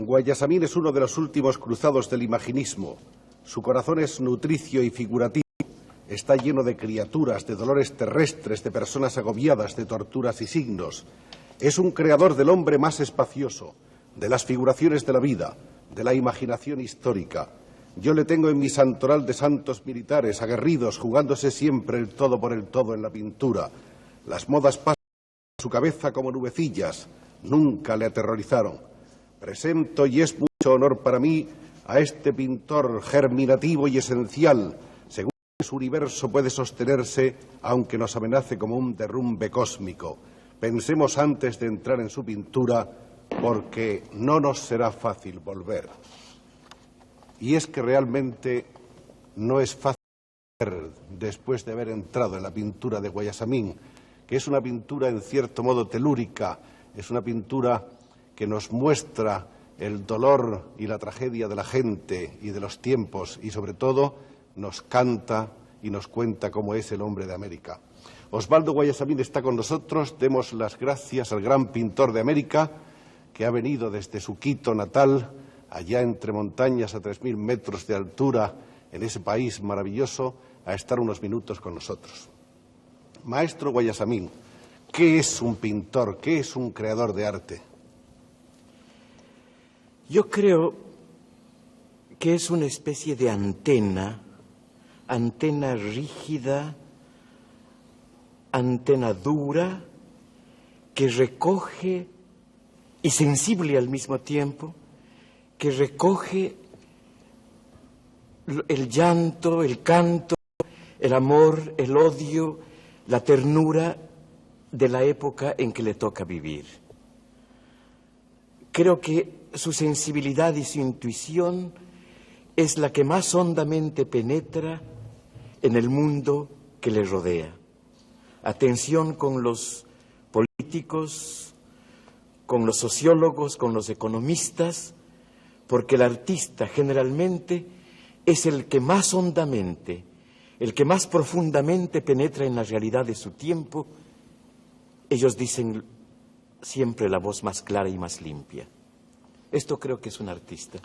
Guayasamín es uno de los últimos cruzados del imaginismo. Su corazón es nutricio y figurativo. Está lleno de criaturas, de dolores terrestres, de personas agobiadas, de torturas y signos. Es un creador del hombre más espacioso, de las figuraciones de la vida, de la imaginación histórica. Yo le tengo en mi santoral de santos militares, aguerridos, jugándose siempre el todo por el todo en la pintura. Las modas pasan por su cabeza como nubecillas, nunca le aterrorizaron. Presento, y es mucho honor para mí, a este pintor germinativo y esencial, según su universo puede sostenerse, aunque nos amenace como un derrumbe cósmico. Pensemos antes de entrar en su pintura, porque no nos será fácil volver. Y es que realmente no es fácil ver, después de haber entrado en la pintura de Guayasamín, que es una pintura en cierto modo telúrica, es una pintura que nos muestra el dolor y la tragedia de la gente y de los tiempos, y sobre todo nos canta y nos cuenta cómo es el hombre de América. Osvaldo Guayasamín está con nosotros. Demos las gracias al gran pintor de América, que ha venido desde su Quito natal, allá entre montañas a 3000 metros de altura, en ese país maravilloso, a estar unos minutos con nosotros. Maestro Guayasamín, ¿qué es un pintor? ¿Qué es un creador de arte? Yo creo que es una especie de antena rígida, antena dura, que recoge, y sensible al mismo tiempo, que recoge el llanto, el canto, el amor, el odio, la ternura de la época en que le toca vivir. Creo que su sensibilidad y su intuición es la que más hondamente penetra en el mundo que le rodea. Atención con los políticos, con los sociólogos, con los economistas, porque el artista generalmente es el que más hondamente, el que más profundamente penetra en la realidad de su tiempo. Ellos dicen siempre la voz más clara y más limpia. Esto creo que es un artista.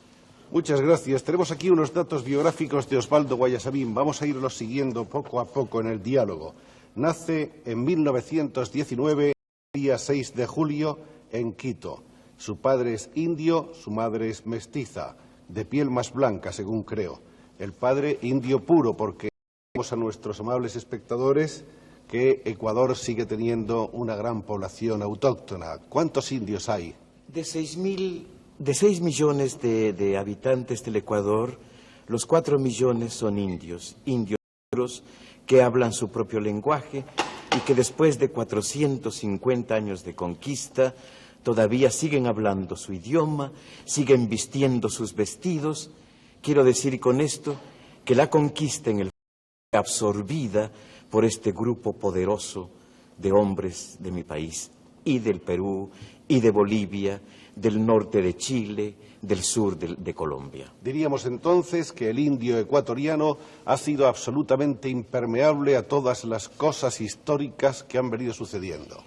Muchas gracias. Tenemos aquí unos datos biográficos de Osvaldo Guayasamín. Vamos a irlos siguiendo poco a poco en el diálogo. Nace en 1919, día 6 de julio, en Quito. Su padre es indio, su madre es mestiza, de piel más blanca, según creo. El padre indio puro, porque decimos a nuestros amables espectadores que Ecuador sigue teniendo una gran población autóctona. ¿Cuántos indios hay? De 6 millones de habitantes del Ecuador, los 4 millones son indios negros que hablan su propio lenguaje y que después de 450 años de conquista todavía siguen hablando su idioma, siguen vistiendo sus vestidos. Quiero decir con esto que la conquista en el fue absorbida por este grupo poderoso de hombres de mi país, y del Perú, y de Bolivia, del norte de Chile, del sur de Colombia. Diríamos entonces que el indio ecuatoriano ha sido absolutamente impermeable a todas las cosas históricas que han venido sucediendo.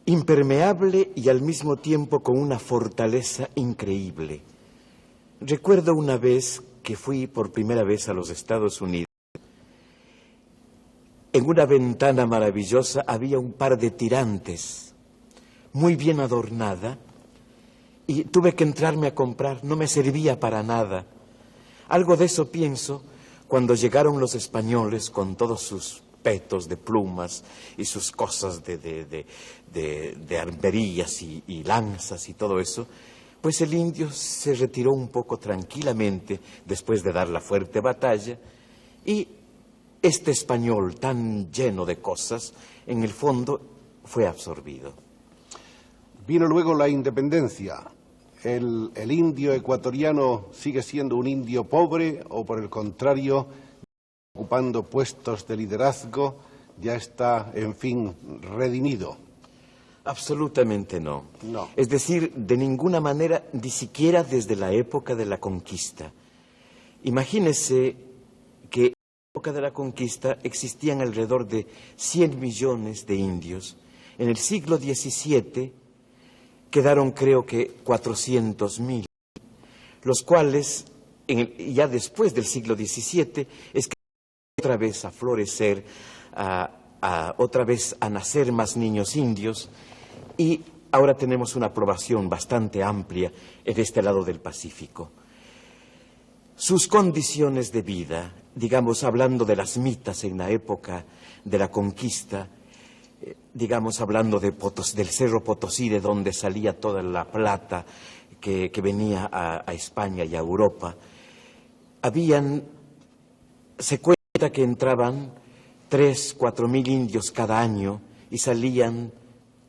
Impermeable y al mismo tiempo con una fortaleza increíble. Recuerdo una vez que fui por primera vez a los Estados Unidos. En una ventana maravillosa había un par de tirantes, muy bien adornada, y tuve que entrarme a comprar, no me servía para nada. Algo de eso pienso cuando llegaron los españoles con todos sus petos de plumas y sus cosas de armerías y lanzas y todo eso. Pues el indio se retiró un poco tranquilamente después de dar la fuerte batalla, y este español tan lleno de cosas, en el fondo, fue absorbido. Vino luego la independencia. ¿El indio ecuatoriano sigue siendo un indio pobre o, por el contrario, ocupando puestos de liderazgo, ya está, en fin, redimido? Absolutamente no. No. Es decir, de ninguna manera, ni siquiera desde la época de la conquista. Imagínese que en la época de la conquista existían alrededor de 100 millones de indios. En el siglo XVII quedaron creo que 400.000, los cuales ya después del siglo XVII es que otra vez a florecer, otra vez a nacer más niños indios, y ahora tenemos una población bastante amplia en este lado del Pacífico. Sus condiciones de vida, digamos, hablando de las mitas en la época de la conquista, digamos, hablando del Cerro Potosí, de donde salía toda la plata que venía a España y a Europa, se cuenta que entraban 3, 4.000 indios cada año y salían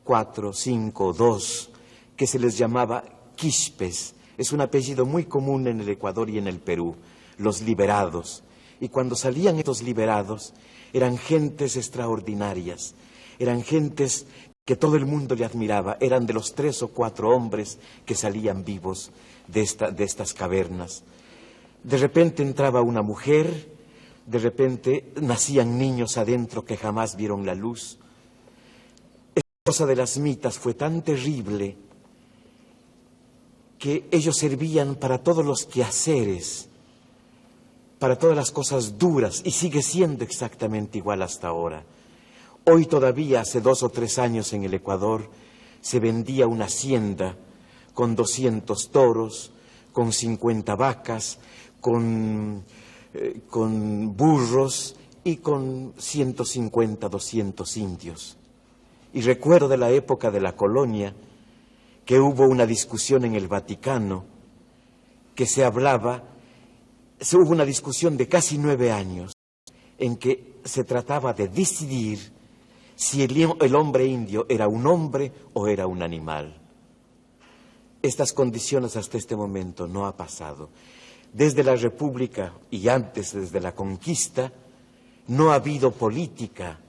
4, 5, 2, que se les llamaba quixpes. Es un apellido muy común en el Ecuador y en el Perú, los liberados. Y cuando salían estos liberados, eran gentes extraordinarias, eran gentes que todo el mundo le admiraba, eran de los 3 o 4 hombres que salían vivos de estas cavernas. De repente entraba una mujer, de repente nacían niños adentro que jamás vieron la luz. Esta cosa de las mitas fue tan terrible que ellos servían para todos los quehaceres, para todas las cosas duras, y sigue siendo exactamente igual hasta ahora. Hoy todavía, hace 2 o 3 años en el Ecuador, se vendía una hacienda con 200 toros, con 50 vacas, con burros y con 150, 200 indios. Y recuerdo de la época de la colonia que hubo una discusión en el Vaticano, que hubo una discusión de casi 9 años, en que se trataba de decidir si el hombre indio era un hombre o era un animal. Estas condiciones hasta este momento no ha pasado. Desde la República y antes, desde la conquista, no ha habido política,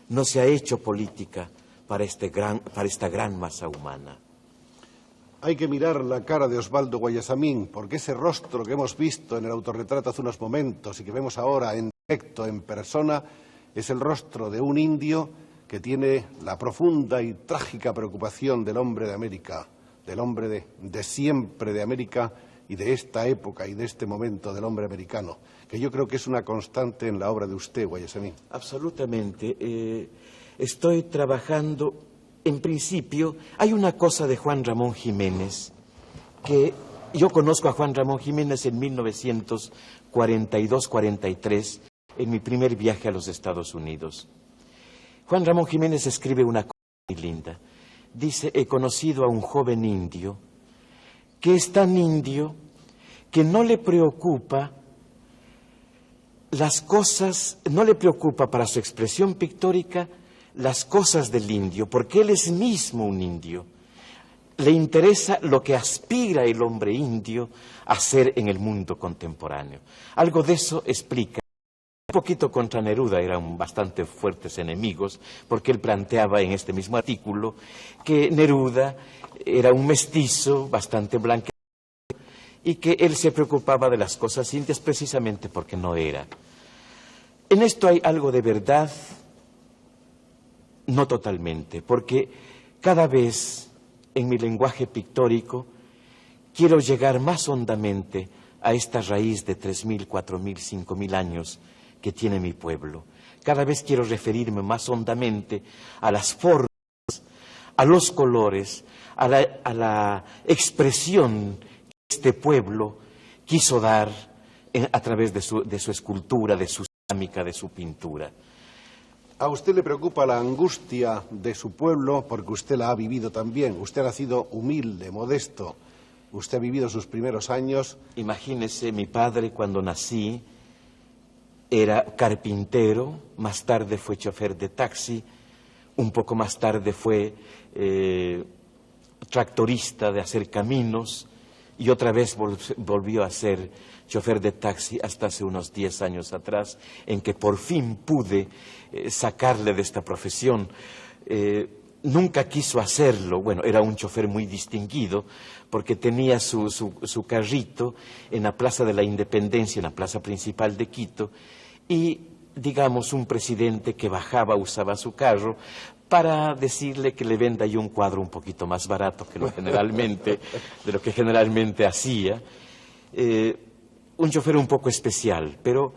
no se ha hecho política para esta gran masa humana. Hay que mirar la cara de Osvaldo Guayasamín, porque ese rostro que hemos visto en el autorretrato hace unos momentos y que vemos ahora en directo, en persona, es el rostro de un indio que tiene la profunda y trágica preocupación del hombre de América, del hombre de siempre de América y de esta época y de este momento del hombre americano, que yo creo que es una constante en la obra de usted, Guayasamín. Absolutamente. Estoy trabajando. En principio, hay una cosa de Juan Ramón Jiménez, que yo conozco a Juan Ramón Jiménez en 1942-43, en mi primer viaje a los Estados Unidos. Juan Ramón Jiménez escribe una cosa muy linda. Dice, he conocido a un joven indio, que es tan indio que no le preocupa las cosas, no le preocupa para su expresión pictórica las cosas del indio, porque él es mismo un indio. Le interesa lo que aspira el hombre indio a ser en el mundo contemporáneo. Algo de eso explica. Un poquito contra Neruda, eran bastante fuertes enemigos, porque él planteaba en este mismo artículo que Neruda era un mestizo bastante blanco y que él se preocupaba de las cosas indias precisamente porque no era. En esto hay algo de verdad. No totalmente, porque cada vez en mi lenguaje pictórico quiero llegar más hondamente a esta raíz de 3.000, 4.000, 5.000 años que tiene mi pueblo. Cada vez quiero referirme más hondamente a las formas, a los colores, a la expresión que este pueblo quiso dar a través de su escultura, de su cerámica, de su pintura. A usted le preocupa la angustia de su pueblo porque usted la ha vivido también. Usted ha nacido humilde, modesto. Usted ha vivido sus primeros años. Imagínese, mi padre cuando nací era carpintero, más tarde fue chofer de taxi, un poco más tarde fue tractorista de hacer caminos y otra vez volvió a ser chofer de taxi hasta hace unos 10 años atrás, en que por fin pude sacarle de esta profesión. Nunca quiso hacerlo. Bueno, era un chofer muy distinguido porque tenía su carrito en la Plaza de la Independencia, en la plaza principal de Quito, y digamos un presidente que bajaba usaba su carro para decirle que le venda yo un cuadro un poquito más barato de lo que generalmente hacía. Un chofer un poco especial, pero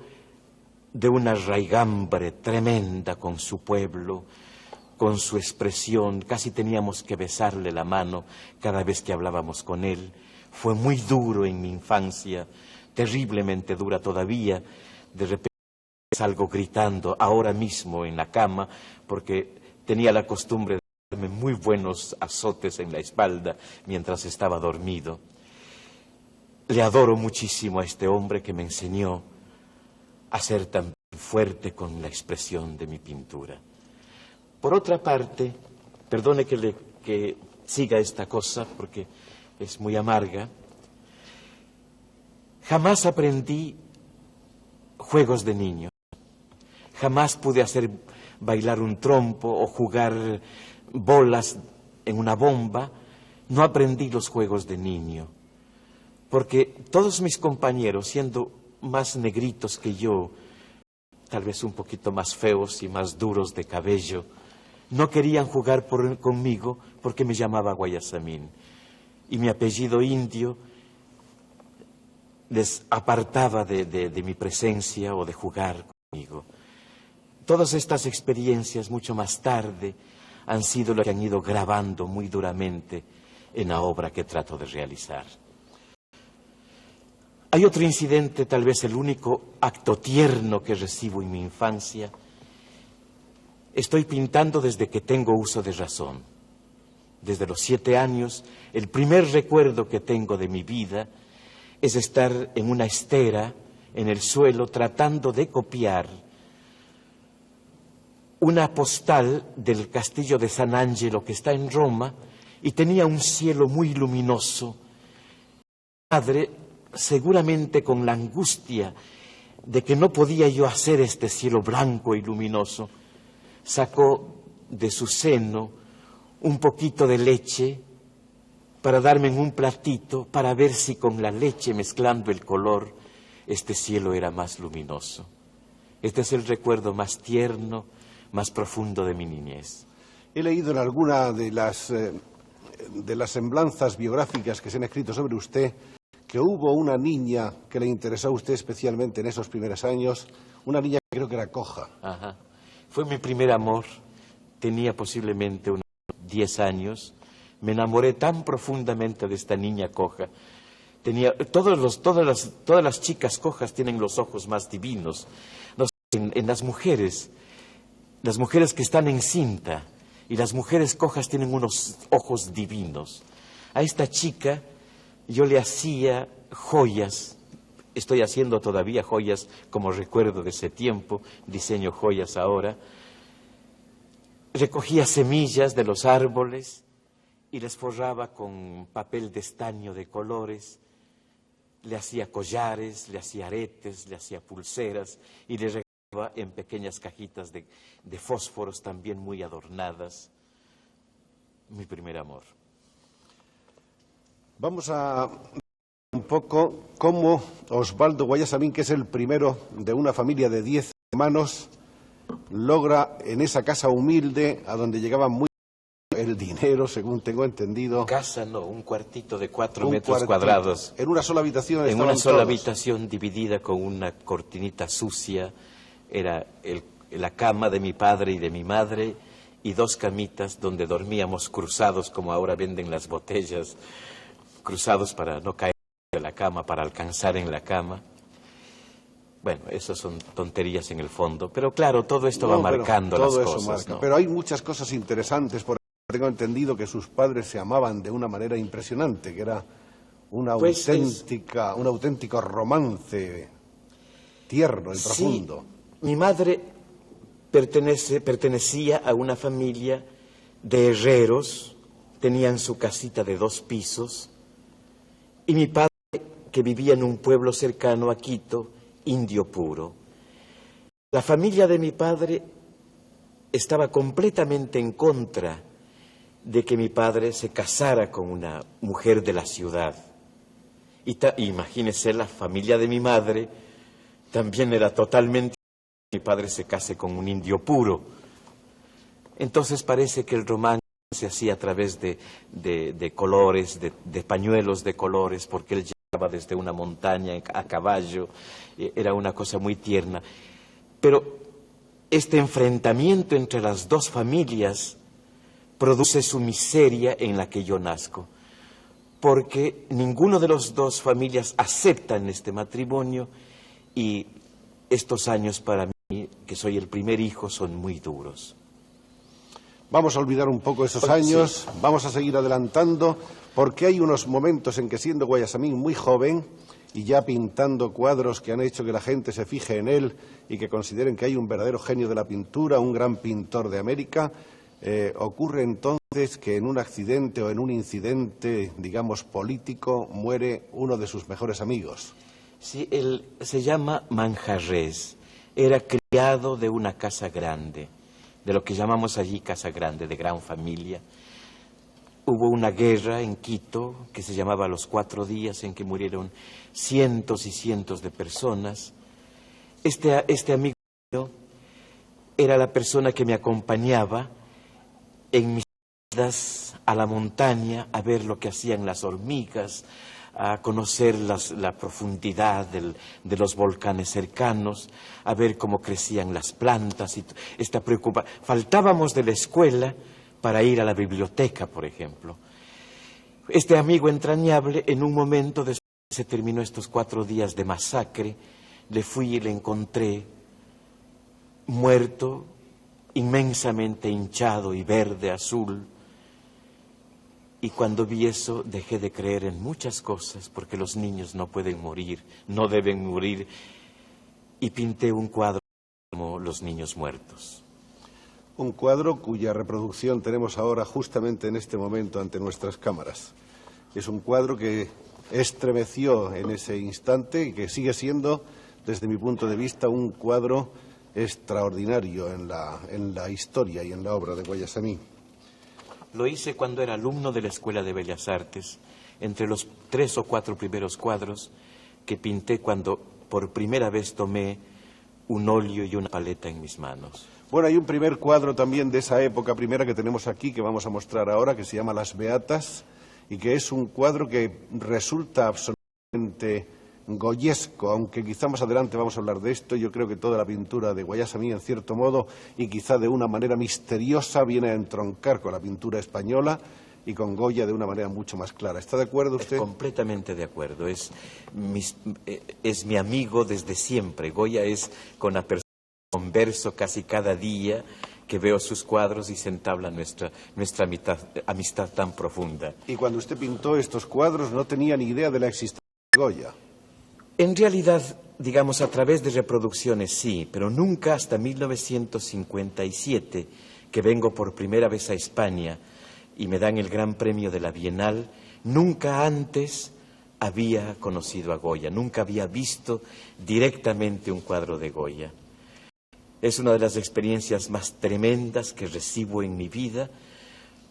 de una raigambre tremenda con su pueblo, con su expresión. Casi teníamos que besarle la mano cada vez que hablábamos con él. Fue muy duro en mi infancia, terriblemente dura todavía. De repente salgo gritando ahora mismo en la cama, porque tenía la costumbre de darme muy buenos azotes en la espalda mientras estaba dormido. Le adoro muchísimo a este hombre que me enseñó a ser tan fuerte con la expresión de mi pintura. Por otra parte, perdone que siga esta cosa porque es muy amarga, jamás aprendí juegos de niño. Jamás pude hacer bailar un trompo o jugar bolas en una bomba. No aprendí los juegos de niño, porque todos mis compañeros, siendo más negritos que yo, tal vez un poquito más feos y más duros de cabello, no querían jugar conmigo porque me llamaba Guayasamín. Y mi apellido indio les apartaba de mi presencia o de jugar conmigo. Todas estas experiencias, mucho más tarde, han sido lo que han ido grabando muy duramente en la obra que trato de realizar. Hay otro incidente, tal vez el único acto tierno que recibo en mi infancia. Estoy pintando desde que tengo uso de razón. Desde los 7 años, el primer recuerdo que tengo de mi vida es estar en una estera, en el suelo, tratando de copiar una postal del castillo de San Angelo que está en Roma y tenía un cielo muy luminoso. Mi madre, seguramente con la angustia de que no podía yo hacer este cielo blanco y luminoso, sacó de su seno un poquito de leche para darme en un platito para ver si con la leche mezclando el color este cielo era más luminoso. Este es el recuerdo más tierno, más profundo de mi niñez. He leído en alguna de las semblanzas biográficas que se han escrito sobre usted que hubo una niña que le interesó a usted especialmente en esos primeros años, una niña que creo que era coja. Ajá. Fue mi primer amor, tenía posiblemente unos 10 años, me enamoré tan profundamente de esta niña coja. Todas las chicas cojas tienen los ojos más divinos. No sé, en las mujeres que están en cinta y las mujeres cojas tienen unos ojos divinos. A esta chica yo le hacía joyas, estoy haciendo todavía joyas como recuerdo de ese tiempo, diseño joyas ahora. Recogía semillas de los árboles y les forraba con papel de estaño de colores, le hacía collares, le hacía aretes, le hacía pulseras y le regalaba en pequeñas cajitas de fósforos también muy adornadas. Mi primer amor. Vamos a ver un poco cómo Osvaldo Guayasamín, que es el primero de una familia de 10 hermanos, logra en esa casa humilde, a donde llegaba muy el dinero, según tengo entendido. Casa no, un cuartito de 4 metros cuadrados. En una sola habitación En estaban una sola todos. habitación dividida con una cortinita sucia. Era la cama de mi padre y de mi madre y 2 camitas donde dormíamos cruzados, como ahora venden las botellas, cruzados para no caer de la cama, para alcanzar en la cama. Bueno, esas son tonterías en el fondo, pero claro, todo esto va marcando las cosas, ¿no? Pero hay muchas cosas interesantes. Por ejemplo, tengo entendido que sus padres se amaban de una manera impresionante, que era un auténtico romance tierno y profundo. Sí, mi madre pertenecía a una familia de herreros, tenían su casita de 2 pisos, y mi padre, que vivía en un pueblo cercano a Quito, indio puro. La familia de mi padre estaba completamente en contra de que mi padre se casara con una mujer de la ciudad. Imagínese, la familia de mi madre también era totalmente que mi padre se case con un indio puro. Entonces parece que el romance se hacía a través de colores, de pañuelos de colores, porque él llegaba desde una montaña a caballo, era una cosa muy tierna. Pero este enfrentamiento entre las dos familias produce su miseria en la que yo nazco, porque ninguno de las dos familias aceptan este matrimonio y estos años para mí, que soy el primer hijo, son muy duros. Vamos a olvidar un poco esos años, sí. Vamos a seguir adelantando, porque hay unos momentos en que, siendo Guayasamín muy joven y ya pintando cuadros que han hecho que la gente se fije en él y que consideren que hay un verdadero genio de la pintura, un gran pintor de América, ocurre entonces que en un accidente o en un incidente, digamos, político, muere uno de sus mejores amigos. Sí, él se llama Manjarrés, era criado de una casa grande, de lo que llamamos allí casa grande, de gran familia. Hubo una guerra en Quito que se llamaba Los 4 días, en que murieron cientos y cientos de personas. Este amigo era la persona que me acompañaba en mis idas a la montaña a ver lo que hacían las hormigas, a conocer la profundidad de los volcanes cercanos, a ver cómo crecían las plantas. Y esta preocupación. Faltábamos de la escuela para ir a la biblioteca, por ejemplo. Este amigo entrañable, en un momento después que se terminó estos 4 días de masacre, le fui y le encontré muerto, inmensamente hinchado y verde, azul. Y cuando vi eso, dejé de creer en muchas cosas, porque los niños no pueden morir, no deben morir, y pinté un cuadro como Los niños muertos. Un cuadro cuya reproducción tenemos ahora justamente en este momento ante nuestras cámaras. Es un cuadro que estremeció en ese instante y que sigue siendo, desde mi punto de vista, un cuadro extraordinario en la historia y en la obra de Guayasamín. Lo hice cuando era alumno de la Escuela de Bellas Artes, entre los 3 o 4 primeros cuadros que pinté cuando por primera vez tomé un óleo y una paleta en mis manos. Bueno, hay un primer cuadro también de esa época primera que tenemos aquí, que vamos a mostrar ahora, que se llama Las Beatas, y que es un cuadro que resulta absolutamente goyesco, aunque quizá más adelante vamos a hablar de esto. Yo creo que toda la pintura de Guayasamín, en cierto modo, y quizá de una manera misteriosa, viene a entroncar con la pintura española y con Goya de una manera mucho más clara. ¿Está de acuerdo usted? Completamente de acuerdo. Es mi amigo desde siempre. Goya es con la persona que converso casi cada día, que veo sus cuadros y se entabla nuestra amistad tan profunda. Y cuando usted pintó estos cuadros no tenía ni idea de la existencia de Goya. En realidad, digamos, a través de reproducciones sí, pero nunca hasta 1957, que vengo por primera vez a España y me dan el Gran Premio de la Bienal, nunca antes había conocido a Goya, nunca había visto directamente un cuadro de Goya. Es una de las experiencias más tremendas que recibo en mi vida.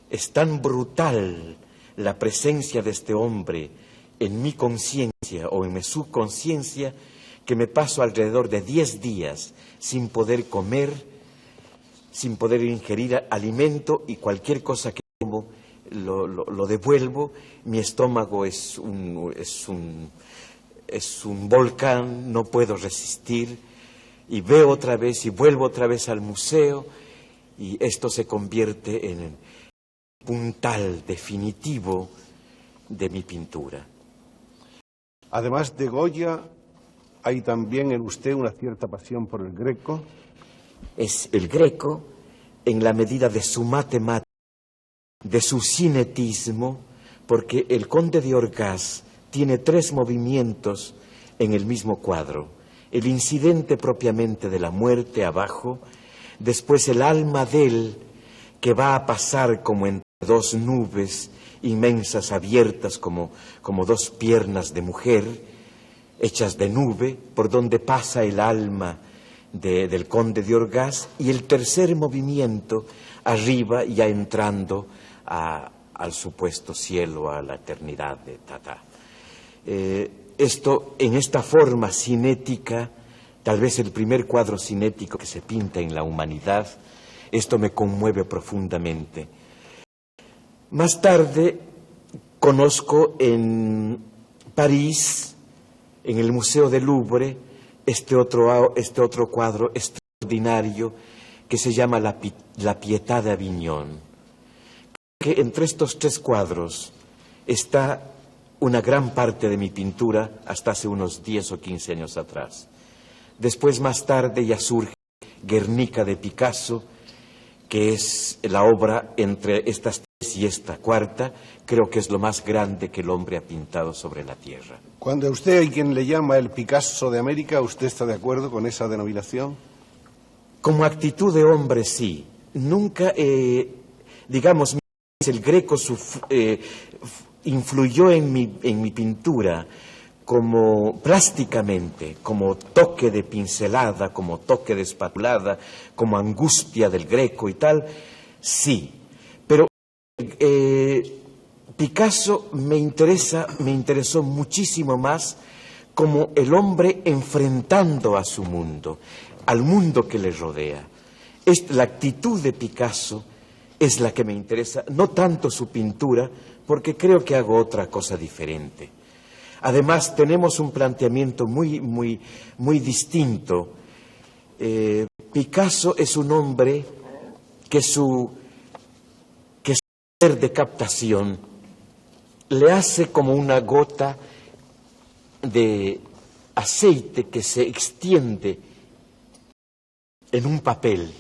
Es tan brutal la presencia de este hombre en mi conciencia o en mi subconsciencia, que me paso alrededor de 10 días sin poder comer, sin poder ingerir alimento, y cualquier cosa que como lo devuelvo. Mi estómago es un volcán, no puedo resistir, y veo otra vez y vuelvo otra vez al museo, y esto se convierte en el puntal definitivo de mi pintura. Además de Goya, hay también en usted una cierta pasión por el Greco. Es el Greco en la medida de su matemática, de su cinetismo, porque el Conde de Orgaz tiene 3 movimientos en el mismo cuadro. El incidente propiamente de la muerte abajo, después el alma de él que va a pasar como entre 2 nubes inmensas abiertas como 2 piernas de mujer hechas de nube, por donde pasa el alma del Conde de Orgaz, y el tercer movimiento arriba ya entrando al supuesto cielo, a la eternidad de Tata. Esto en esta forma cinética, tal vez el primer cuadro cinético que se pinta en la humanidad, Esto me conmueve profundamente. Más tarde conozco en París, en el Museo del Louvre, este otro cuadro extraordinario que se llama La Pietà de Aviñón. Que entre estos tres cuadros está una gran parte de mi pintura hasta hace unos 10 o 15 años atrás. Después, más tarde, ya surge Guernica de Picasso, que es la obra entre estas tres y esta cuarta, creo que es lo más grande que el hombre ha pintado sobre la tierra. Cuando a usted hay quien le llama el Picasso de América, ¿usted está de acuerdo con esa denominación? Como actitud de hombre, sí. Nunca, digamos, el Greco influyó en mi pintura como plásticamente, como toque de pincelada, como toque de espatulada, como angustia del Greco y tal, sí. Pero Picasso me interesó muchísimo más como el hombre enfrentando a su mundo, al mundo que le rodea. La actitud de Picasso es la que me interesa, no tanto su pintura, porque creo que hago otra cosa diferente. Además, tenemos un planteamiento muy distinto. Picasso es un hombre que su poder de captación le hace como una gota de aceite que se extiende en un papel.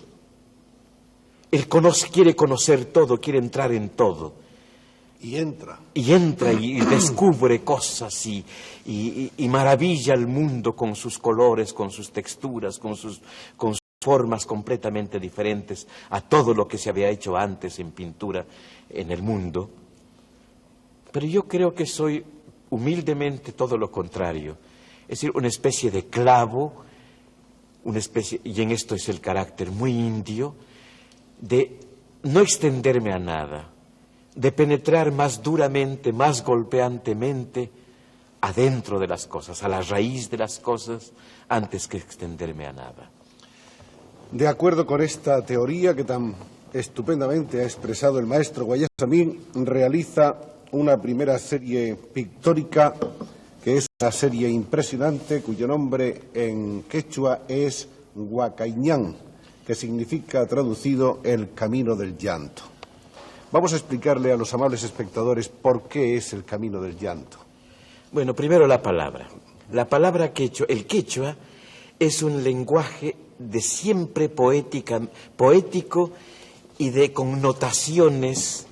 Él quiere conocer todo, quiere entrar en todo. Y entra Y descubre cosas y maravilla al mundo con sus colores, con sus texturas, con sus formas completamente diferentes a todo lo que se había hecho antes en pintura en el mundo. Pero yo creo que soy humildemente todo lo contrario. Es decir, una especie de clavo, y en esto es el carácter muy indio, de no extenderme a nada, de penetrar más duramente, más golpeantemente adentro de las cosas, a la raíz de las cosas, antes que extenderme a nada. De acuerdo con esta teoría que tan estupendamente ha expresado el maestro Guayasamín, realiza una primera serie pictórica que es una serie impresionante cuyo nombre en quechua es Huacaiñán, que significa traducido el camino del llanto. Vamos a explicarle a los amables espectadores por qué es el camino del llanto. Bueno, primero la palabra. La palabra quechua, el quechua es un lenguaje de siempre poético y de connotaciones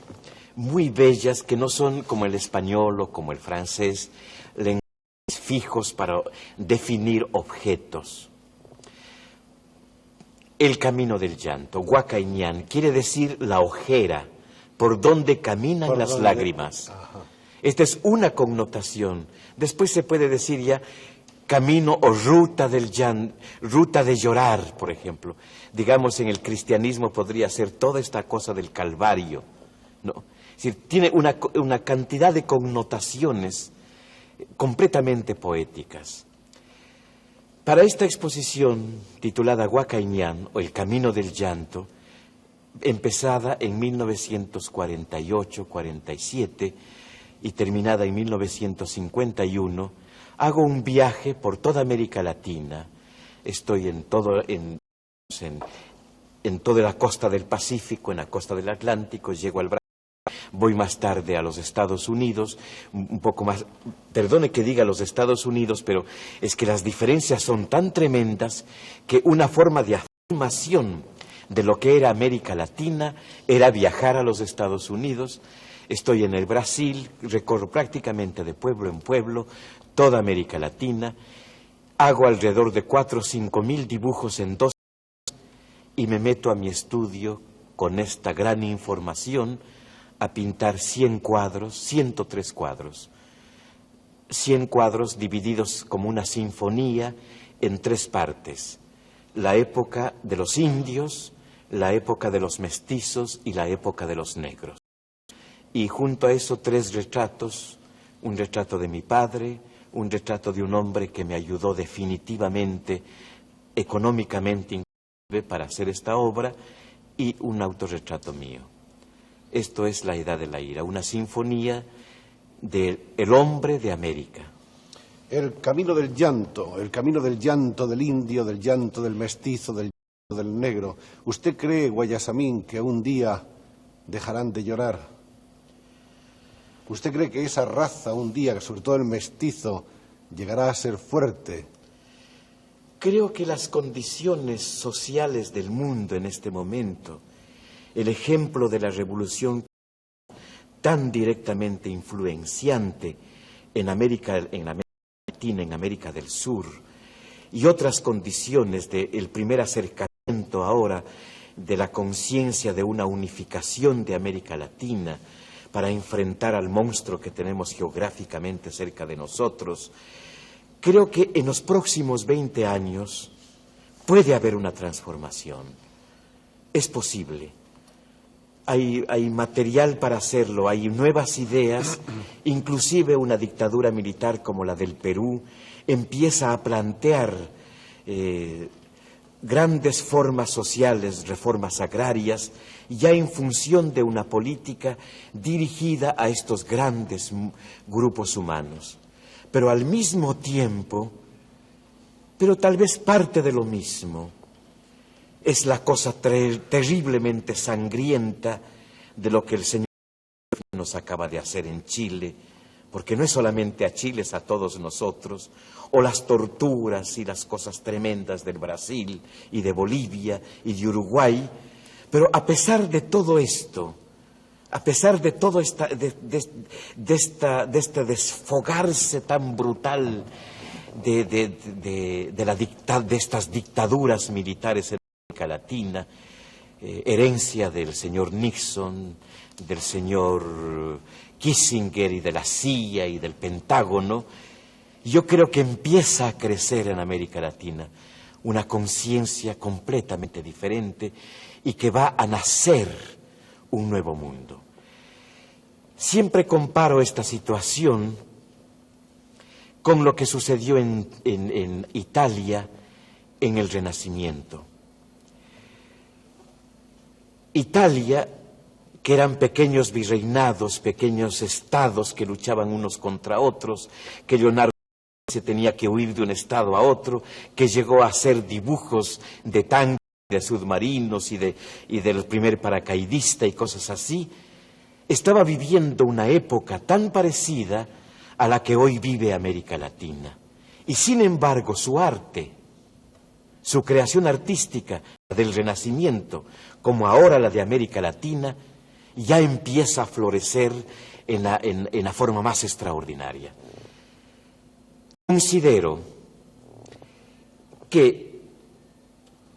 muy bellas que no son como el español o como el francés, lenguajes fijos para definir objetos. El camino del llanto, Huacaiñán, quiere decir la ojera, por donde caminan las lágrimas. Ajá. Esta es una connotación. Después se puede decir ya camino o ruta del llanto, ruta de llorar, por ejemplo. Digamos, en el cristianismo podría ser toda esta cosa del Calvario, ¿no? Es decir, tiene una cantidad de connotaciones completamente poéticas. Para esta exposición titulada Huacaiñán, o El Camino del Llanto, empezada en 1948-47 y terminada en 1951, hago un viaje por toda América Latina. Estoy en toda la costa del Pacífico, en la costa del Atlántico, llego al Brasil. Voy más tarde a los Estados Unidos, un poco más, perdone que diga los Estados Unidos, pero es que las diferencias son tan tremendas que una forma de afirmación de lo que era América Latina era viajar a los Estados Unidos. Estoy en el Brasil, recorro prácticamente de pueblo en pueblo toda América Latina, hago alrededor de 4 o 5 mil dibujos en 2 años y me meto a mi estudio con esta gran información a pintar 100 cuadros, 103 cuadros. 100 cuadros divididos como una sinfonía en 3 partes. La época de los indios, la época de los mestizos y la época de los negros. Y junto a eso 3 retratos, un retrato de mi padre, un retrato de un hombre que me ayudó definitivamente, económicamente inclusive, para hacer esta obra, y un autorretrato mío. Esto es La Edad de la Ira, una sinfonía del hombre de América. El camino del llanto del indio, del llanto del mestizo, del llanto del negro. ¿Usted cree, Guayasamín, que un día dejarán de llorar? ¿Usted cree que esa raza un día, sobre todo el mestizo, llegará a ser fuerte? Creo que las condiciones sociales del mundo en este momento, el ejemplo de la revolución tan directamente influenciante en América Latina, en América del Sur, y otras condiciones del primer acercamiento ahora de la conciencia de una unificación de América Latina para enfrentar al monstruo que tenemos geográficamente cerca de nosotros, creo que en los próximos 20 años puede haber una transformación. Es posible. Hay material para hacerlo, hay nuevas ideas, inclusive una dictadura militar como la del Perú empieza a plantear grandes formas sociales, reformas agrarias, ya en función de una política dirigida a estos grandes grupos humanos. Pero al mismo tiempo, pero tal vez parte de lo mismo, es la cosa terriblemente sangrienta de lo que el Señor nos acaba de hacer en Chile, porque no es solamente a Chile, es a todos nosotros, o las torturas y las cosas tremendas del Brasil y de Bolivia y de Uruguay, pero a pesar de todo esto, a pesar de todo de este desfogarse tan brutal de estas dictaduras militares en América Latina, herencia del señor Nixon, del señor Kissinger y de la CIA y del Pentágono, yo creo que empieza a crecer en América Latina una conciencia completamente diferente y que va a nacer un nuevo mundo. Siempre comparo esta situación con lo que sucedió en Italia en el Renacimiento. Italia, que eran pequeños virreinados, pequeños estados que luchaban unos contra otros, que Leonardo se tenía que huir de un estado a otro, que llegó a hacer dibujos de tanques, de submarinos y del primer paracaidista y cosas así, estaba viviendo una época tan parecida a la que hoy vive América Latina. Y sin embargo su arte, su creación artística del Renacimiento, como ahora la de América Latina, ya empieza a florecer en la forma más extraordinaria. Considero que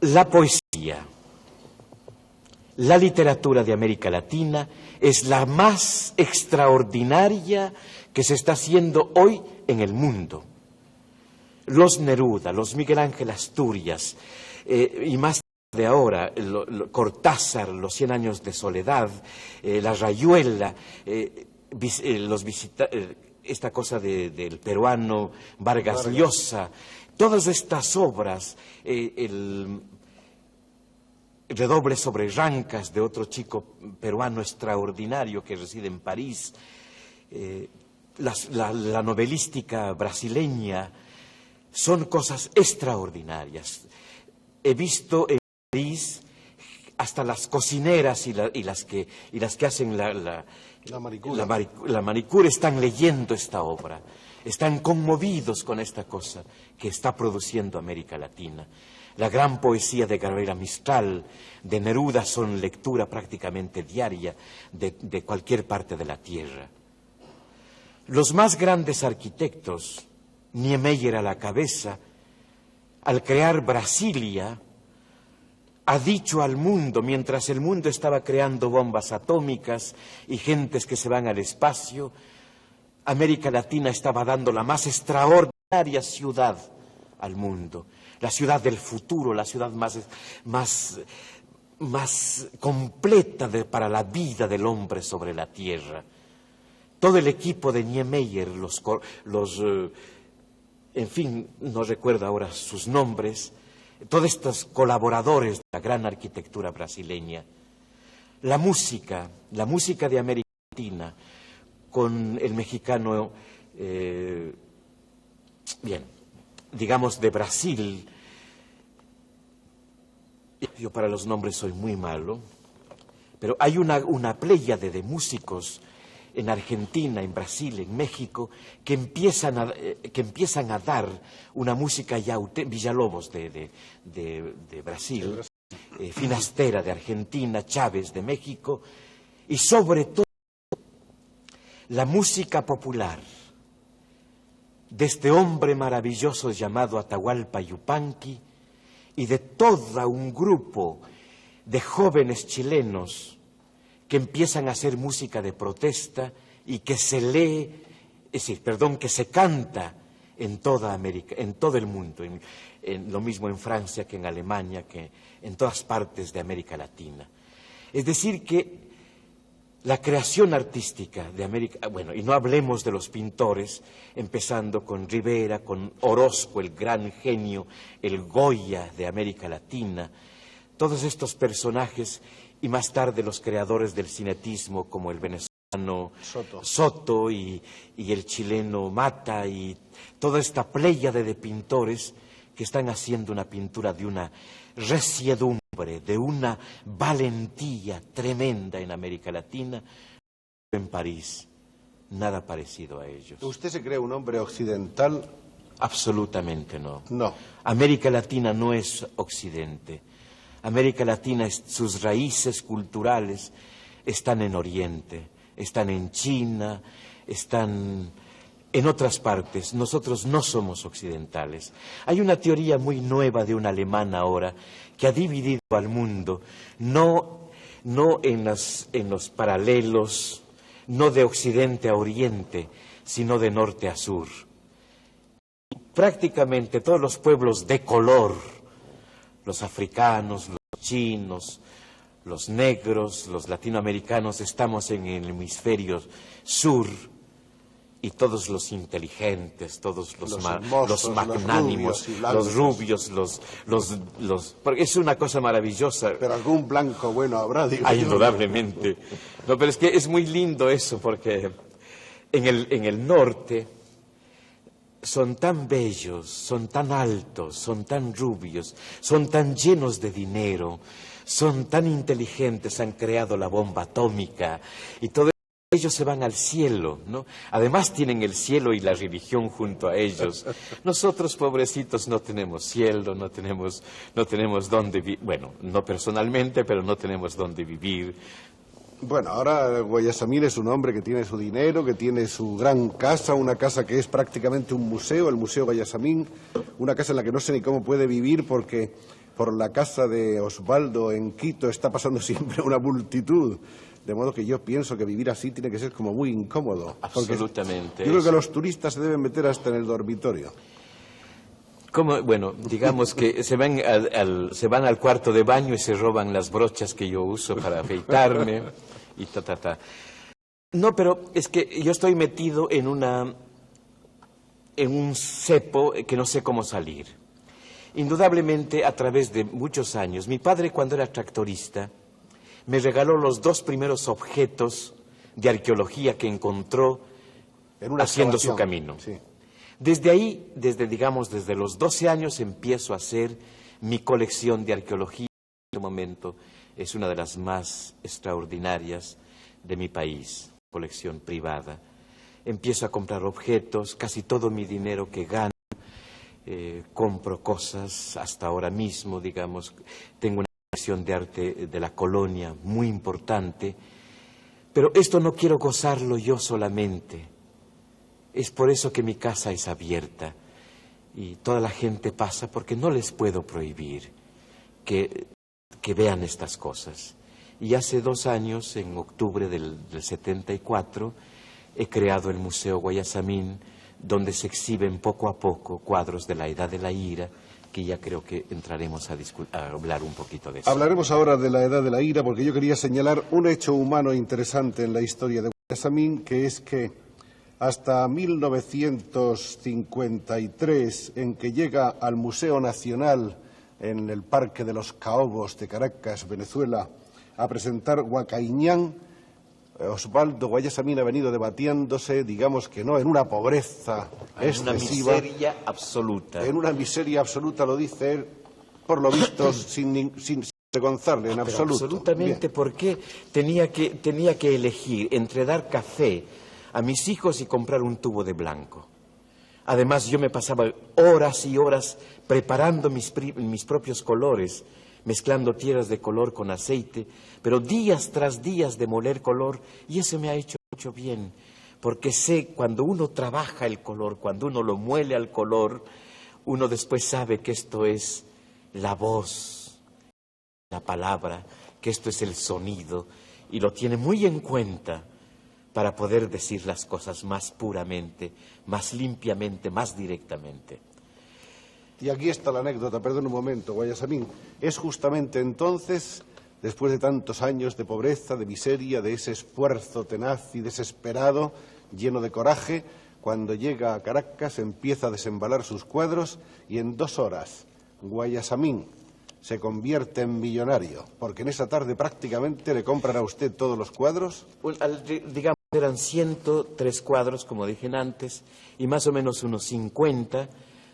la poesía, la literatura de América Latina es la más extraordinaria que se está haciendo hoy en el mundo. Los Neruda, los Miguel Ángel Asturias, y más de ahora, Cortázar, los 100 años de soledad, la Rayuela, esta cosa del peruano Vargas Llosa, todas estas obras, el Redoble sobre Rancas de otro chico peruano extraordinario que reside en París, la novelística brasileña, son cosas extraordinarias. He visto en París hasta las cocineras y las que hacen la manicure están leyendo esta obra, están conmovidos con esta cosa que está produciendo América Latina. La gran poesía de Gabriela Mistral, de Neruda, son lectura prácticamente diaria de cualquier parte de la tierra. Los más grandes arquitectos, Niemeyer a la cabeza, al crear Brasilia, ha dicho al mundo, mientras el mundo estaba creando bombas atómicas y gentes que se van al espacio, América Latina estaba dando la más extraordinaria ciudad al mundo, la ciudad del futuro, la ciudad más completa para la vida del hombre sobre la tierra. Todo el equipo de Niemeyer, en fin, no recuerdo ahora sus nombres, todos estos colaboradores de la gran arquitectura brasileña, la música de América Latina, con el mexicano, digamos de Brasil. Yo para los nombres soy muy malo, pero hay una pléyade de músicos en Argentina, en Brasil, en México, que empiezan a dar una música ya Villalobos de Brasil, Finastera de Argentina, Chávez de México, y sobre todo la música popular de este hombre maravilloso llamado Atahualpa Yupanqui y de todo un grupo de jóvenes chilenos que empiezan a hacer música de protesta y que se que se canta en toda América, en todo el mundo, lo mismo en Francia que en Alemania, que en todas partes de América Latina. Es decir, que la creación artística de América, bueno, y no hablemos de los pintores, empezando con Rivera, con Orozco, el gran genio, el Goya de América Latina, todos estos personajes, y más tarde los creadores del cinetismo como el venezolano Soto y el chileno Mata, y toda esta pléyade de pintores que están haciendo una pintura de una resiedumbre, de una valentía tremenda en América Latina. En París, nada parecido a ellos. ¿Usted se cree un hombre occidental? Absolutamente no. No. América Latina no es Occidente. América Latina, sus raíces culturales están en Oriente, están en China, están en otras partes. Nosotros no somos occidentales. Hay una teoría muy nueva de un alemán ahora que ha dividido al mundo, no en los paralelos, no de Occidente a Oriente, sino de norte a sur. Prácticamente todos los pueblos de color, los africanos, los chinos, los negros, los latinoamericanos, estamos en el hemisferio sur, y todos los inteligentes, todos los magnánimos, los rubios, porque es una cosa maravillosa. Pero algún blanco bueno habrá, digo yo. Indudablemente. No, pero es que es muy lindo eso, porque en el norte son tan bellos, son tan altos, son tan rubios, son tan llenos de dinero, son tan inteligentes, han creado la bomba atómica y todo. Ellos se van al cielo, ¿no? Además tienen el cielo y la religión junto a ellos. Nosotros, pobrecitos, no tenemos cielo, no tenemos dónde vivir. Bueno, no personalmente, pero no tenemos dónde vivir. Bueno, ahora Guayasamín es un hombre que tiene su dinero, que tiene su gran casa, una casa que es prácticamente un museo, el Museo Guayasamín, una casa en la que no sé ni cómo puede vivir porque por la casa de Osvaldo en Quito está pasando siempre una multitud. De modo que yo pienso que vivir así tiene que ser como muy incómodo. Absolutamente. Yo creo que los turistas se deben meter hasta en el dormitorio. Bueno, digamos que se van al cuarto de baño y se roban las brochas que yo uso para afeitarme y ta. No, pero es que yo estoy metido en un cepo que no sé cómo salir. Indudablemente, a través de muchos años, mi padre, cuando era tractorista, me regaló los 2 primeros objetos de arqueología que encontró haciendo su camino. Sí. Desde ahí, desde los 12 años, empiezo a hacer mi colección de arqueología. En este momento es una de las más extraordinarias de mi país, colección privada. Empiezo a comprar objetos, casi todo mi dinero que gano, compro cosas hasta ahora mismo, digamos, tengo una colección de arte de la colonia muy importante, pero esto no quiero gozarlo yo solamente. Es por eso que mi casa es abierta y toda la gente pasa porque no les puedo prohibir que vean estas cosas. Y hace 2 años, en octubre del 74, he creado el Museo Guayasamín, donde se exhiben poco a poco cuadros de la Edad de la Ira, que ya creo que entraremos a hablar un poquito de eso. Hablaremos ahora de la Edad de la Ira, porque yo quería señalar un hecho humano interesante en la historia de Guayasamín, que es que hasta 1953, en que llega al Museo Nacional en el Parque de los Caobos de Caracas, Venezuela, a presentar Huacaiñán, Osvaldo Guayasamín ha venido debatiéndose, digamos que no, en una pobreza excesiva. En una miseria absoluta. En una miseria absoluta, lo dice él, por lo visto, sin avergonzarle en absoluto. Absolutamente, bien. Porque tenía que elegir entre dar café a mis hijos y comprar un tubo de blanco. Además, yo me pasaba horas y horas preparando mis propios colores, mezclando tierras de color con aceite, pero días tras días de moler color, y eso me ha hecho mucho bien, porque sé cuando uno trabaja el color, cuando uno lo muele al color, uno después sabe que esto es la voz, la palabra, que esto es el sonido, y lo tiene muy en cuenta para poder decir las cosas más puramente, más limpiamente, más directamente. Y aquí está la anécdota, perdón un momento, Guayasamín. Es justamente entonces, después de tantos años de pobreza, de miseria, de ese esfuerzo tenaz y desesperado, lleno de coraje, cuando llega a Caracas, empieza a desembalar sus cuadros y en 2 horas Guayasamín se convierte en millonario, porque en esa tarde prácticamente le compran a usted todos los cuadros. Pues, digamos, eran 103 cuadros, como dije antes, y más o menos unos 50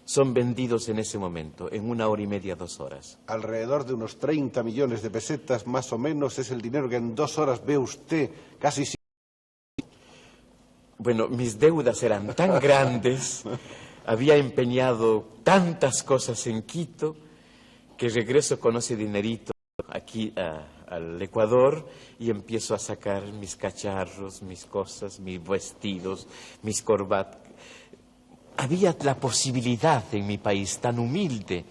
son vendidos en ese momento, en 1 hora y media, 2 horas. Alrededor de unos 30 millones de pesetas, más o menos, es el dinero que en 2 horas ve usted casi sin... Bueno, mis deudas eran tan grandes, había empeñado tantas cosas en Quito, que regreso con ese dinerito aquí al Ecuador y empiezo a sacar mis cacharros, mis cosas, mis vestidos, mis corbatas. Había la posibilidad en mi país tan humilde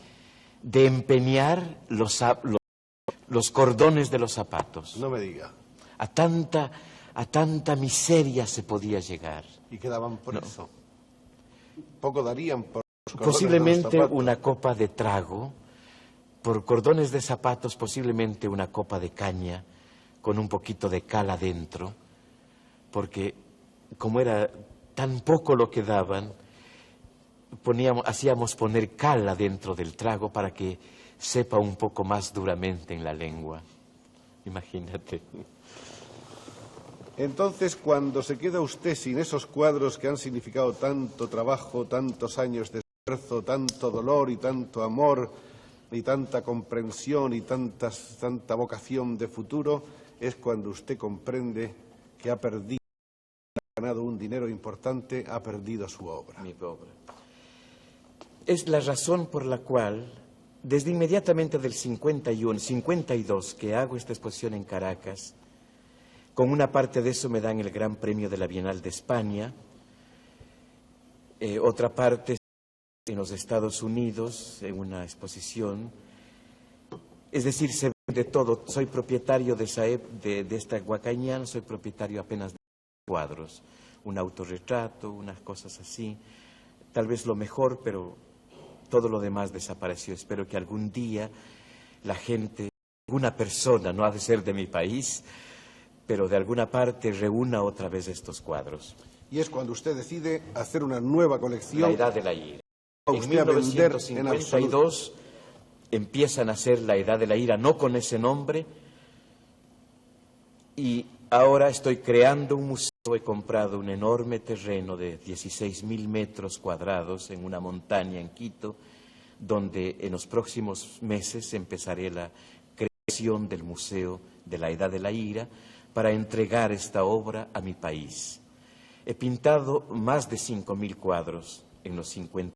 de empeñar los cordones de los zapatos. No me diga. A tanta miseria se podía llegar. ¿Y quedaban por eso? Poco darían por los cordones posiblemente de los zapatos. Una copa de trago, por cordones de zapatos, posiblemente una copa de caña con un poquito de cal adentro, porque como era tan poco lo que daban, hacíamos poner cal adentro del trago para que sepa un poco más duramente en la lengua. Imagínate. Entonces, cuando se queda usted sin esos cuadros que han significado tanto trabajo, tantos años de esfuerzo, tanto dolor y tanto amor y tanta comprensión y tanta vocación de futuro, es cuando usted comprende que ha ganado un dinero importante, ha perdido su obra. Mi obra. Es la razón por la cual, desde inmediatamente del 52 que hago esta exposición en Caracas, con una parte de eso me dan el Gran Premio de la Bienal de España, otra parte en los Estados Unidos, en una exposición. Es decir, se vende todo. Soy propietario de esta Huacaiñán, soy propietario apenas de cuadros, un autorretrato, unas cosas así. Tal vez lo mejor, pero todo lo demás desapareció. Espero que algún día la gente, alguna persona, no ha de ser de mi país, pero de alguna parte reúna otra vez estos cuadros. Y es cuando usted decide hacer una nueva colección. La Edad de la Ira. En Usted a vender en 1952 empiezan a hacer La Edad de la Ira, no con ese nombre, y ahora estoy creando un museo. He comprado un enorme terreno de 16.000 metros cuadrados en una montaña en Quito, donde en los próximos meses empezaré la creación del Museo de la Edad de la Ira para entregar esta obra a mi país. He pintado más de 5.000 cuadros en los 50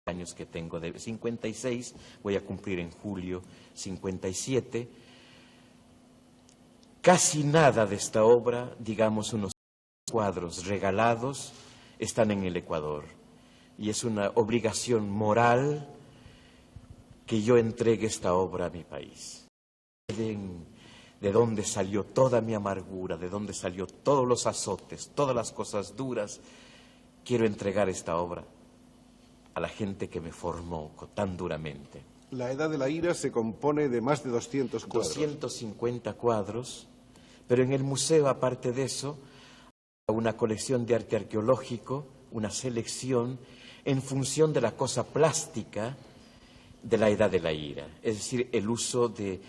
años que tengo, de 56, voy a cumplir en julio 57. Casi nada de esta obra, digamos unos cuadros regalados, están en el Ecuador. Y es una obligación moral que yo entregue esta obra a mi país. De dónde salió toda mi amargura, de dónde salió todos los azotes, todas las cosas duras. Quiero entregar esta obra a la gente que me formó tan duramente. La Edad de la Ira se compone de más de 200 cuadros. 250 cuadros, pero en el museo, aparte de eso, una colección de arte arqueológico, una selección en función de la cosa plástica de la Edad de la Ira, es decir, el uso de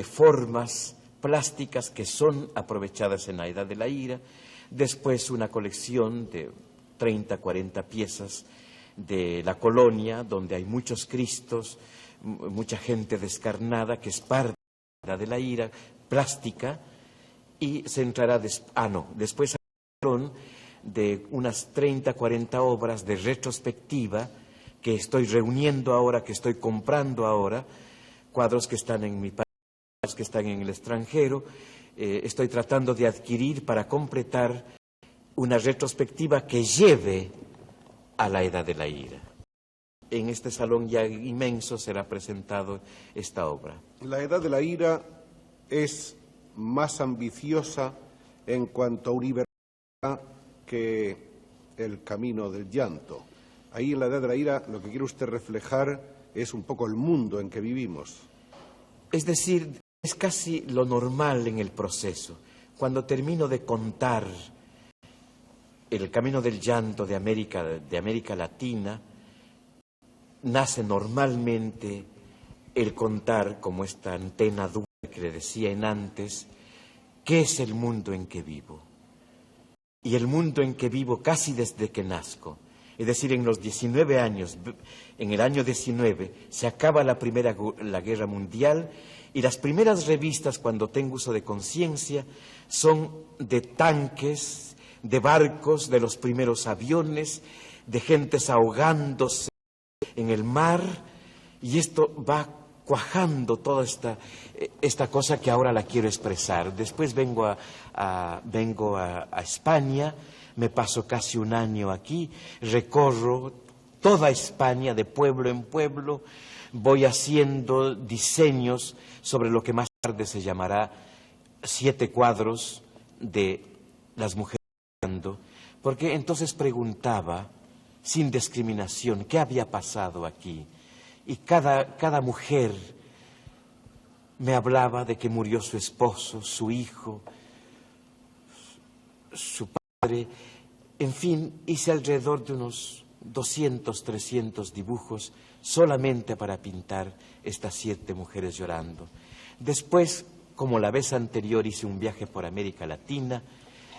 formas plásticas que son aprovechadas en la Edad de la Ira, después una colección de 30, 40 piezas de la colonia, donde hay muchos Cristos, mucha gente descarnada, que es parte de la Edad de la Ira, plástica, y se entrará después de unas 30, 40 obras de retrospectiva que estoy reuniendo ahora, que estoy comprando ahora, cuadros que están en mi país, que están en el extranjero, estoy tratando de adquirir para completar una retrospectiva que lleve a la Edad de la Ira. En este salón ya inmenso será presentado esta obra. La Edad de la Ira es más ambiciosa en cuanto a universalidad que el Camino del Llanto. Ahí en la Edad de la Ira lo que quiere usted reflejar es un poco el mundo en que vivimos. Es decir, es casi lo normal en el proceso. Cuando termino de contar el Camino del Llanto de América Latina, nace normalmente el contar, como esta antena dura que le decía en antes, qué es el mundo en que vivo. Y el mundo en que vivo casi desde que nazco. Es decir, en los 19 años, en el año 19, se acaba la Guerra Mundial y las primeras revistas, cuando tengo uso de conciencia, son de tanques, de barcos, de los primeros aviones, de gentes ahogándose en el mar, y esto va cuajando toda esta cosa que ahora la quiero expresar. Después vengo a España, me paso casi un año aquí, recorro toda España de pueblo en pueblo, voy haciendo diseños sobre lo que más tarde se llamará 7 cuadros de las mujeres llorando, porque entonces preguntaba, sin discriminación, qué había pasado aquí. Y cada mujer me hablaba de que murió su esposo, su hijo, su padre. En fin, hice alrededor de unos 200, 300 dibujos solamente para pintar estas 7 mujeres llorando. Después, como la vez anterior, hice un viaje por América Latina,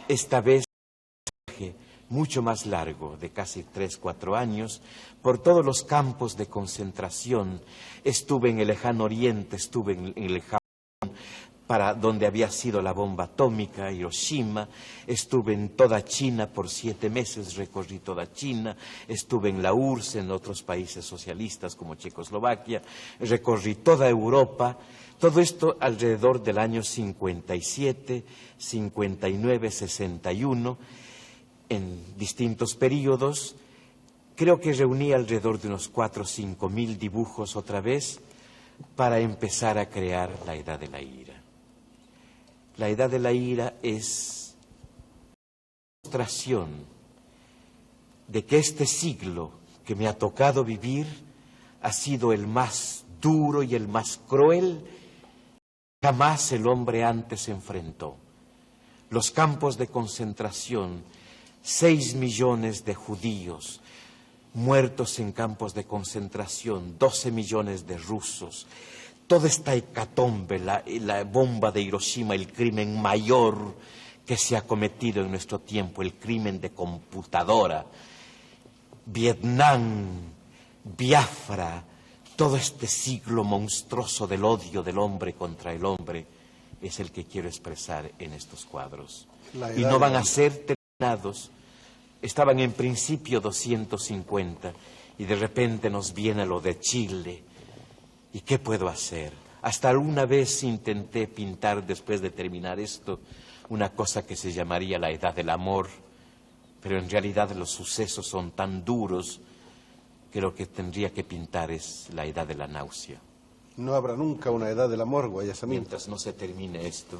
esta vez un viaje mucho más largo, de casi 3, 4 años, por todos los campos de concentración. Estuve en el lejano oriente, estuve en el Japón, para donde había sido la bomba atómica, Hiroshima, estuve en toda China por 7 meses, recorrí toda China, estuve en la URSS, en otros países socialistas como Checoslovaquia, recorrí toda Europa, todo esto alrededor del año 57, 59, 61, en distintos periodos. Creo que reuní alrededor de unos 4 o 5 mil dibujos otra vez para empezar a crear la Edad de la Ira. La Edad de la Ira es una demostración de que este siglo que me ha tocado vivir ha sido el más duro y el más cruel que jamás el hombre antes enfrentó. Los campos de concentración, 6 millones de judíos muertos en campos de concentración, 12 millones de rusos, toda esta hecatombe, la bomba de Hiroshima, el crimen mayor que se ha cometido en nuestro tiempo, el crimen de computadora, Vietnam, Biafra, todo este siglo monstruoso del odio del hombre contra el hombre, es el que quiero expresar en estos cuadros. Y no van a ser terminados. Estaban en principio 250 y de repente nos viene lo de Chile. ¿Y qué puedo hacer? Hasta alguna vez intenté pintar, después de terminar esto, una cosa que se llamaría la Edad del Amor, pero en realidad los sucesos son tan duros que lo que tendría que pintar es la Edad de la Náusea. No habrá nunca una Edad del Amor, Guayasamín. Mientras no se termine esto.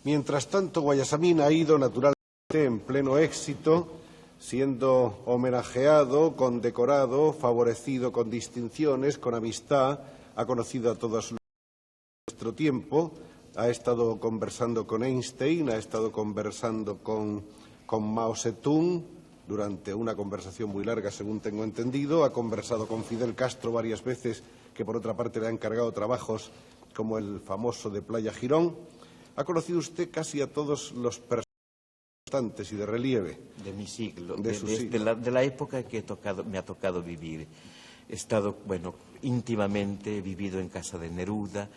Mientras tanto, Guayasamín ha ido naturalmente en pleno éxito, siendo homenajeado, condecorado, favorecido con distinciones, con amistad, ha conocido a todos nuestro tiempo, ha estado conversando con Einstein, ha estado conversando con Mao Zedong, durante una conversación muy larga, según tengo entendido. Ha conversado con Fidel Castro varias veces, que por otra parte le ha encargado trabajos como el famoso de Playa Girón. Ha conocido usted casi a todos los personajes y de relieve de mi siglo, siglo. De la época que me ha tocado vivir. He estado, íntimamente, he vivido en casa de Neruda,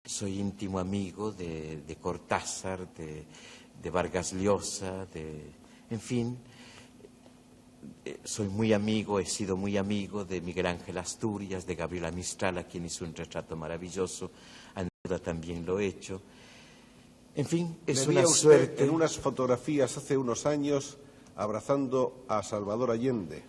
soy íntimo amigo de Cortázar, de Vargas Llosa, en fin, soy muy amigo, he sido muy amigo de Miguel Ángel Asturias, de Gabriela Mistral, a quien hizo un retrato maravilloso, a Neruda también lo he hecho. En fin, es una suerte. En unas fotografías hace unos años abrazando a Salvador Allende.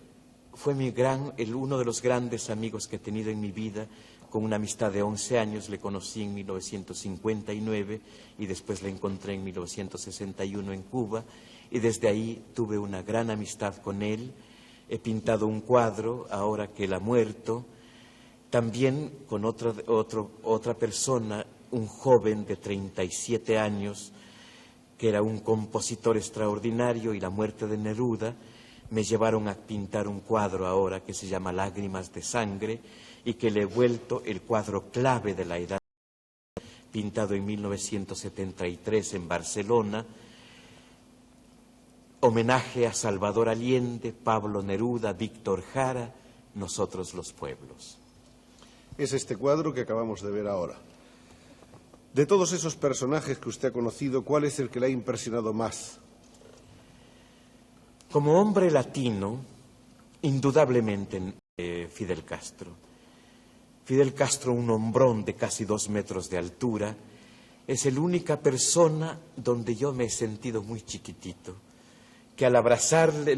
Fue uno de los grandes amigos que he tenido en mi vida, con una amistad de 11 años. Le conocí en 1959 y después le encontré en 1961 en Cuba, y desde ahí tuve una gran amistad con él. He pintado un cuadro, ahora que él ha muerto, también con otra persona, un joven de 37 años, que era un compositor extraordinario, y la muerte de Neruda me llevaron a pintar un cuadro ahora que se llama Lágrimas de Sangre, y que le he vuelto el cuadro clave de la edad, pintado en 1973 en Barcelona, homenaje a Salvador Allende, Pablo Neruda, Víctor Jara, Nosotros los Pueblos. Es este cuadro que acabamos de ver ahora. De todos esos personajes que usted ha conocido, ¿cuál es el que le ha impresionado más? Como hombre latino, indudablemente Fidel Castro. Fidel Castro, un hombrón de casi 2 metros de altura, es la única persona donde yo me he sentido muy chiquitito, que al abrazarle,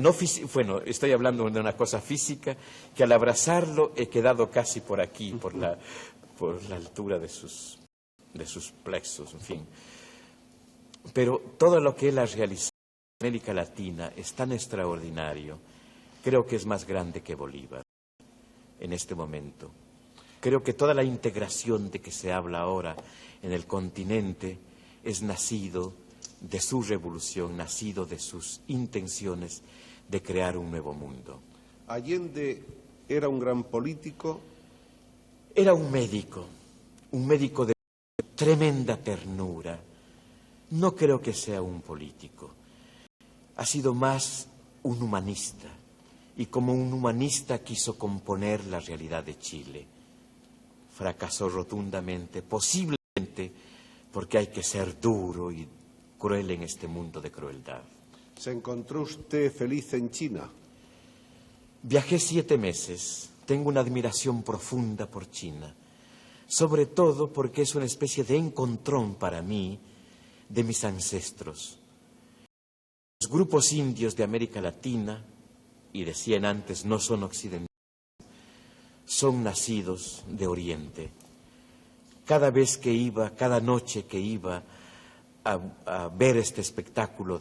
estoy hablando de una cosa física, que al abrazarlo he quedado casi por aquí, por la altura de sus plexos, en fin. Pero todo lo que él ha realizado en América Latina es tan extraordinario. Creo que es más grande que Bolívar en este momento. Creo que toda la integración de que se habla ahora en el continente es nacido de su revolución, nacido de sus intenciones de crear un nuevo mundo. Allende era un gran político. Era un médico de tremenda ternura. No creo que sea un político. Ha sido más un humanista, y como un humanista quiso componer la realidad de Chile. Fracasó rotundamente, posiblemente porque hay que ser duro y cruel en este mundo de crueldad. ¿Se encontró usted feliz en China? Viajé 7 meses. Tengo una admiración profunda por China, sobre todo porque es una especie de encontrón para mí de mis ancestros. Los grupos indios de América Latina, y decían antes, no son occidentales, son nacidos de Oriente. Cada noche que iba a ver este espectáculo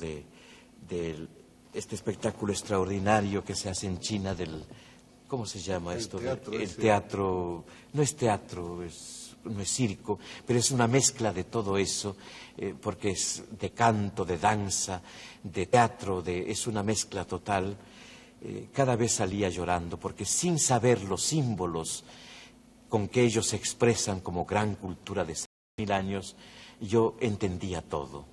este espectáculo extraordinario que se hace en China ¿cómo se llama esto? El teatro, no es teatro, no es circo, pero es una mezcla de todo eso, porque es de canto, de danza, de teatro, es una mezcla total. Cada vez salía llorando, porque sin saber los símbolos con que ellos se expresan como gran cultura de 6.000 años, yo entendía todo.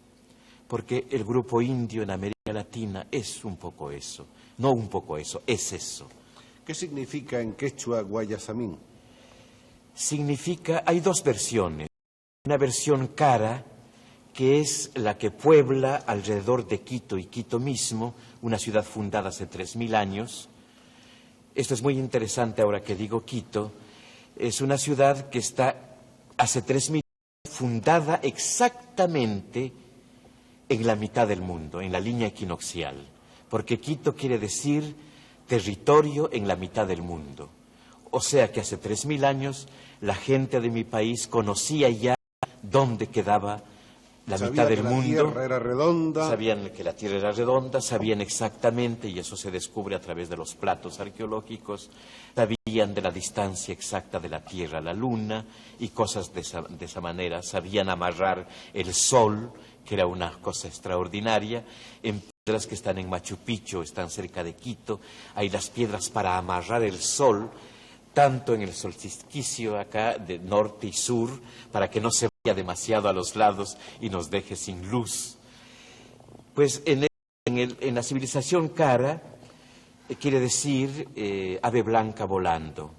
Porque el grupo indio en América Latina es un poco eso, no un poco eso, es eso. ¿Qué significa en quechua Guayasamín? Hay 2 versiones. Una versión cara, que es la que puebla alrededor de Quito y Quito mismo, una ciudad fundada hace 3.000 años. Esto es muy interesante ahora que digo Quito. Es una ciudad que está hace 3.000 años fundada exactamente en la mitad del mundo, en la línea equinoccial, porque Quito quiere decir territorio en la mitad del mundo. O sea que hace 3.000 años la gente de mi país conocía ya dónde quedaba la mitad del mundo. Sabían que la Tierra era redonda. Sabían que la Tierra era redonda, sabían exactamente, y eso se descubre a través de los platos arqueológicos, sabían de la distancia exacta de la Tierra a la Luna y cosas de esa manera. Sabían amarrar el sol, que era una cosa extraordinaria. piedras que están en Machu Picchu, están cerca de Quito, hay las piedras para amarrar el sol, tanto en el solsticio acá de norte y sur, para que no se vaya demasiado a los lados y nos deje sin luz. Pues en la civilización cara quiere decir ave blanca volando,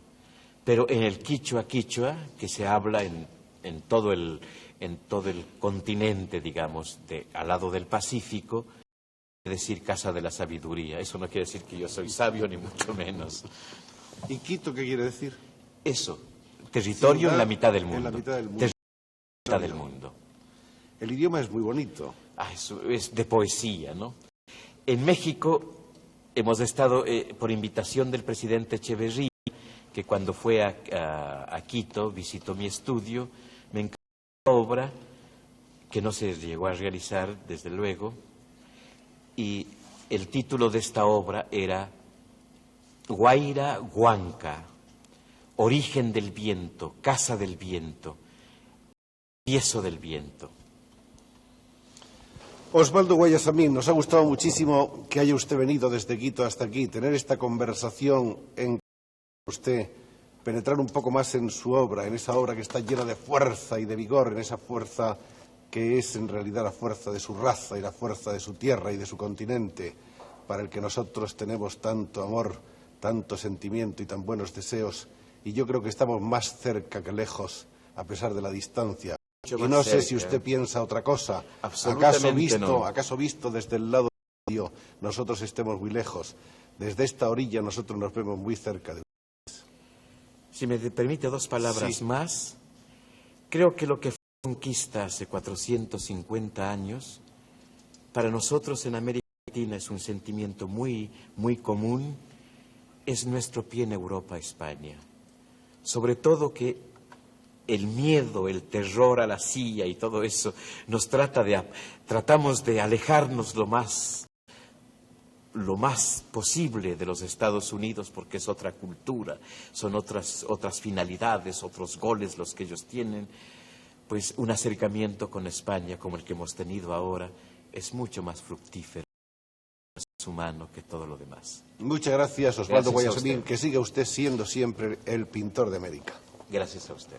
pero en el quichua, que se habla en todo el continente, digamos, al lado del Pacífico, quiere decir casa de la sabiduría. Eso no quiere decir que yo soy sabio, ni mucho menos. ¿Y Quito qué quiere decir? Eso, territorio Ciudad en la mitad del mundo. En la mitad del mundo. Territorio en la mitad del mundo. El idioma es muy bonito. Eso es de poesía, ¿no? En México hemos estado, por invitación del presidente Echeverría, que cuando fue a Quito visitó mi estudio, me encantó la obra, que no se llegó a realizar, desde luego, y el título de esta obra era Guaira Huanca, origen del viento, casa del viento, tieso del viento. Osvaldo Guayasamín, nos ha gustado muchísimo que haya usted venido desde Quito hasta aquí, tener esta conversación en usted, penetrar un poco más en su obra, en esa obra que está llena de fuerza y de vigor, en esa fuerza que es en realidad la fuerza de su raza y la fuerza de su tierra y de su continente, para el que nosotros tenemos tanto amor, tanto sentimiento y tan buenos deseos, y yo creo que estamos más cerca que lejos, a pesar de la distancia. Y no sé si usted piensa otra cosa. ¿Acaso visto desde el lado medio nosotros estemos muy lejos? Desde esta orilla nosotros nos vemos muy cerca de ustedes. Si me permite dos palabras más, creo que lo que fue conquista hace 450 años, para nosotros en América Latina es un sentimiento muy, muy común, es nuestro pie en Europa, España. Sobre todo que el miedo, el terror a la silla y todo eso, tratamos de alejarnos lo más posible de los Estados Unidos, porque es otra cultura, son otras finalidades, otros goles los que ellos tienen. Pues un acercamiento con España como el que hemos tenido ahora es mucho más fructífero, más humano que todo lo demás. Muchas gracias, Osvaldo Guayasamín, que siga usted siendo siempre el pintor de América. Gracias a usted.